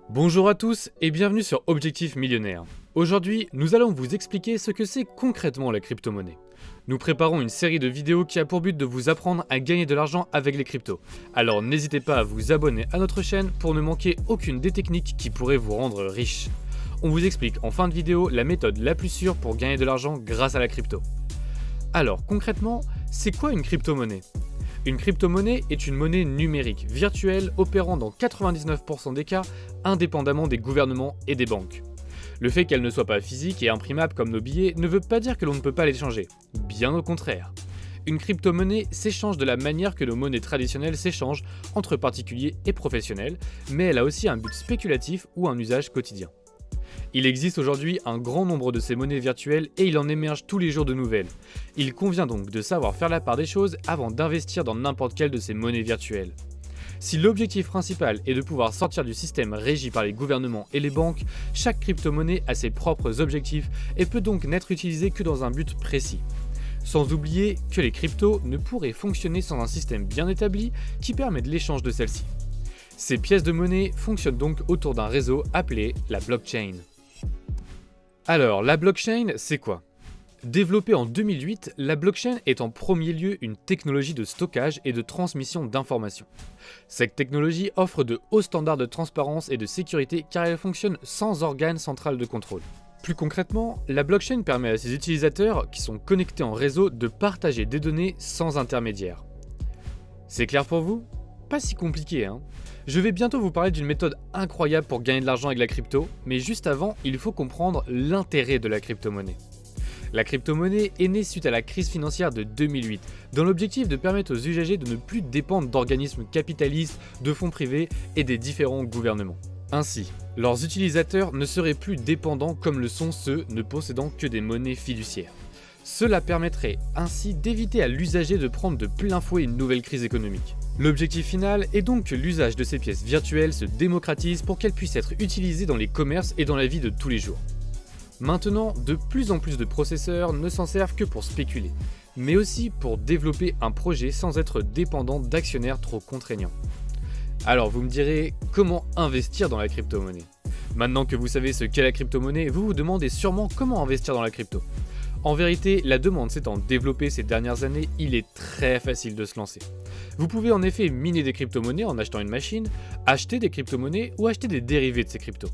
Bonjour à tous et bienvenue sur Objectif Millionnaire. Aujourd'hui, nous allons vous expliquer ce que c'est concrètement la crypto-monnaie. Nous préparons une série de vidéos qui a pour but de vous apprendre à gagner de l'argent avec les cryptos. Alors n'hésitez pas à vous abonner à notre chaîne pour ne manquer aucune des techniques qui pourraient vous rendre riche. On vous explique en fin de vidéo la méthode la plus sûre pour gagner de l'argent grâce à la crypto. Alors concrètement, c'est quoi une crypto-monnaie ? Une crypto-monnaie est une monnaie numérique, virtuelle, opérant dans 99% des cas, indépendamment des gouvernements et des banques. Le fait qu'elle ne soit pas physique et imprimable comme nos billets ne veut pas dire que l'on ne peut pas l'échanger. Bien au contraire. Une crypto-monnaie s'échange de la manière que nos monnaies traditionnelles s'échangent entre particuliers et professionnels, mais elle a aussi un but spéculatif ou un usage quotidien. Il existe aujourd'hui un grand nombre de ces monnaies virtuelles et il en émerge tous les jours de nouvelles. Il convient donc de savoir faire la part des choses avant d'investir dans n'importe quelle de ces monnaies virtuelles. Si l'objectif principal est de pouvoir sortir du système régi par les gouvernements et les banques, chaque crypto-monnaie a ses propres objectifs et peut donc n'être utilisée que dans un but précis. Sans oublier que les cryptos ne pourraient fonctionner sans un système bien établi qui permet de l'échange de celles-ci. Ces pièces de monnaie fonctionnent donc autour d'un réseau appelé la blockchain. Alors, la blockchain, c'est quoi ? Développée en 2008, la blockchain est en premier lieu une technologie de stockage et de transmission d'informations. Cette technologie offre de hauts standards de transparence et de sécurité car elle fonctionne sans organe central de contrôle. Plus concrètement, la blockchain permet à ses utilisateurs qui sont connectés en réseau de partager des données sans intermédiaire. C'est clair pour vous ? Pas si compliqué, hein ? Je vais bientôt vous parler d'une méthode incroyable pour gagner de l'argent avec la crypto, mais juste avant, il faut comprendre l'intérêt de la crypto-monnaie. La crypto-monnaie est née suite à la crise financière de 2008, dans l'objectif de permettre aux usagers de ne plus dépendre d'organismes capitalistes, de fonds privés et des différents gouvernements. Ainsi, leurs utilisateurs ne seraient plus dépendants comme le sont ceux ne possédant que des monnaies fiduciaires. Cela permettrait ainsi d'éviter à l'usager de prendre de plein fouet une nouvelle crise économique. L'objectif final est donc que l'usage de ces pièces virtuelles se démocratise pour qu'elles puissent être utilisées dans les commerces et dans la vie de tous les jours. Maintenant, de plus en plus de processeurs ne s'en servent que pour spéculer, mais aussi pour développer un projet sans être dépendant d'actionnaires trop contraignants. Alors vous me direz, comment investir dans la crypto-monnaie ? Maintenant que vous savez ce qu'est la crypto-monnaie, vous vous demandez sûrement comment investir dans la crypto. En vérité, la demande s'étant développée ces dernières années, il est très facile de se lancer. Vous pouvez en effet miner des crypto-monnaies en achetant une machine, acheter des crypto-monnaies ou acheter des dérivés de ces cryptos.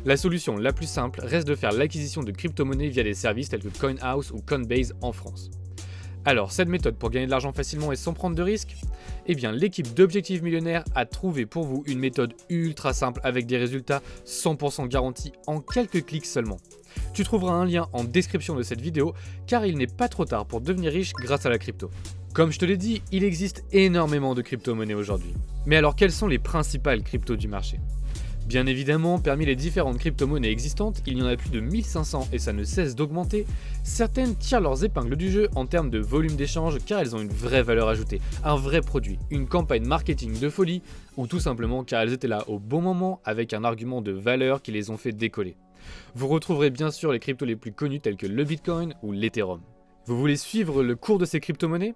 La solution la plus simple reste de faire l'acquisition de crypto-monnaies via des services tels que CoinHouse ou Coinbase en France. Alors, cette méthode pour gagner de l'argent facilement et sans prendre de risques ? Eh bien, l'équipe d'Objectif Millionnaire a trouvé pour vous une méthode ultra simple avec des résultats 100% garantis en quelques clics seulement. Tu trouveras un lien en description de cette vidéo car il n'est pas trop tard pour devenir riche grâce à la crypto. Comme je te l'ai dit, il existe énormément de crypto-monnaies aujourd'hui. Mais alors, quelles sont les principales cryptos du marché ? Bien évidemment, parmi les différentes crypto-monnaies existantes, il y en a plus de 1500 et ça ne cesse d'augmenter. Certaines tirent leurs épingles du jeu en termes de volume d'échange car elles ont une vraie valeur ajoutée, un vrai produit, une campagne marketing de folie ou tout simplement car elles étaient là au bon moment avec un argument de valeur qui les ont fait décoller. Vous retrouverez bien sûr les cryptos les plus connus tels que le Bitcoin ou l'Ethereum. Vous voulez suivre le cours de ces crypto-monnaies ?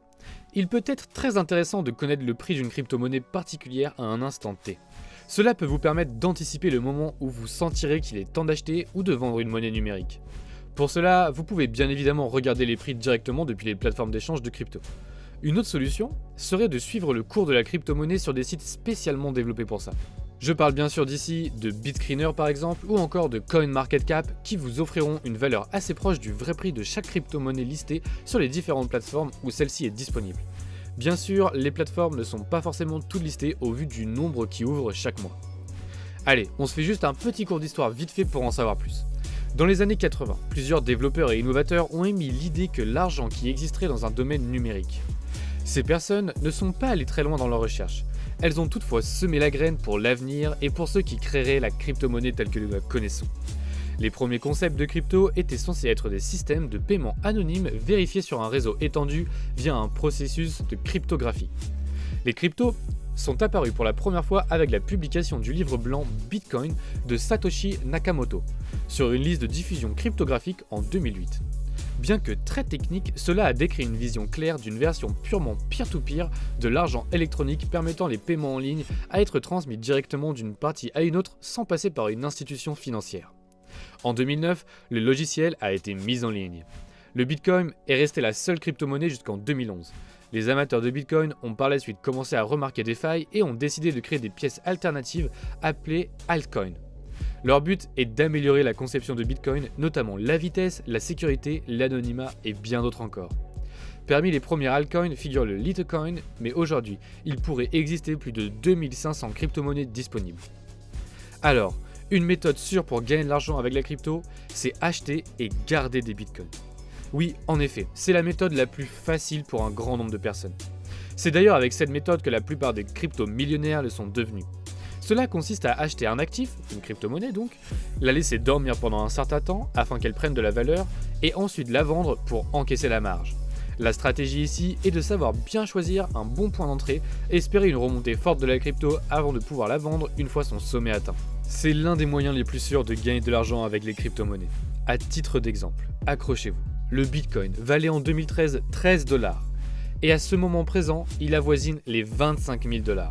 Il peut être très intéressant de connaître le prix d'une crypto-monnaie particulière à un instant T. Cela peut vous permettre d'anticiper le moment où vous sentirez qu'il est temps d'acheter ou de vendre une monnaie numérique. Pour cela, vous pouvez bien évidemment regarder les prix directement depuis les plateformes d'échange de crypto. Une autre solution serait de suivre le cours de la crypto-monnaie sur des sites spécialement développés pour ça. Je parle bien sûr d'ici de BitScreener par exemple ou encore de CoinMarketCap qui vous offriront une valeur assez proche du vrai prix de chaque crypto-monnaie listée sur les différentes plateformes où celle-ci est disponible. Bien sûr, les plateformes ne sont pas forcément toutes listées au vu du nombre qui ouvre chaque mois. Allez, on se fait juste un petit cours d'histoire vite fait pour en savoir plus. Dans les années 80, plusieurs développeurs et innovateurs ont émis l'idée que l'argent qui existerait dans un domaine numérique. Ces personnes ne sont pas allées très loin dans leur recherche. Elles ont toutefois semé la graine pour l'avenir et pour ceux qui créeraient la crypto-monnaie telle que nous la connaissons. Les premiers concepts de crypto étaient censés être des systèmes de paiement anonymes vérifiés sur un réseau étendu via un processus de cryptographie. Les cryptos sont apparus pour la première fois avec la publication du livre blanc Bitcoin de Satoshi Nakamoto sur une liste de diffusion cryptographique en 2008. Bien que très technique, cela a décrit une vision claire d'une version purement peer-to-peer de l'argent électronique permettant les paiements en ligne à être transmis directement d'une partie à une autre sans passer par une institution financière. En 2009, le logiciel a été mis en ligne. Le Bitcoin est resté la seule crypto-monnaie jusqu'en 2011. Les amateurs de Bitcoin ont par la suite commencé à remarquer des failles et ont décidé de créer des pièces alternatives appelées altcoins. Leur but est d'améliorer la conception de Bitcoin, notamment la vitesse, la sécurité, l'anonymat et bien d'autres encore. Parmi les premiers altcoins figure le Litecoin, mais aujourd'hui, il pourrait exister plus de 2500 crypto-monnaies disponibles. Alors, une méthode sûre pour gagner de l'argent avec la crypto, c'est acheter et garder des Bitcoins. Oui, en effet, c'est la méthode la plus facile pour un grand nombre de personnes. C'est d'ailleurs avec cette méthode que la plupart des crypto-millionnaires le sont devenus. Cela consiste à acheter un actif, une crypto-monnaie donc, la laisser dormir pendant un certain temps afin qu'elle prenne de la valeur et ensuite la vendre pour encaisser la marge. La stratégie ici est de savoir bien choisir un bon point d'entrée et espérer une remontée forte de la crypto avant de pouvoir la vendre une fois son sommet atteint. C'est l'un des moyens les plus sûrs de gagner de l'argent avec les crypto-monnaies. À titre d'exemple, accrochez-vous, le Bitcoin valait en 2013 $13 et à ce moment présent, il avoisine les 25 000 $.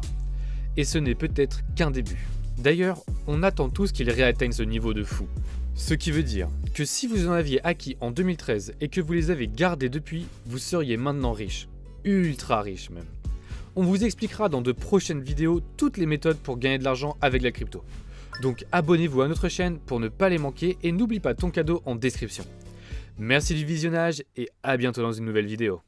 Et ce n'est peut-être qu'un début. D'ailleurs, on attend tous qu'il réatteigne ce niveau de fou. Ce qui veut dire que si vous en aviez acquis en 2013 et que vous les avez gardés depuis, vous seriez maintenant riche. Ultra riche même. On vous expliquera dans de prochaines vidéos toutes les méthodes pour gagner de l'argent avec la crypto. Donc abonnez-vous à notre chaîne pour ne pas les manquer et n'oublie pas ton cadeau en description. Merci du visionnage et à bientôt dans une nouvelle vidéo.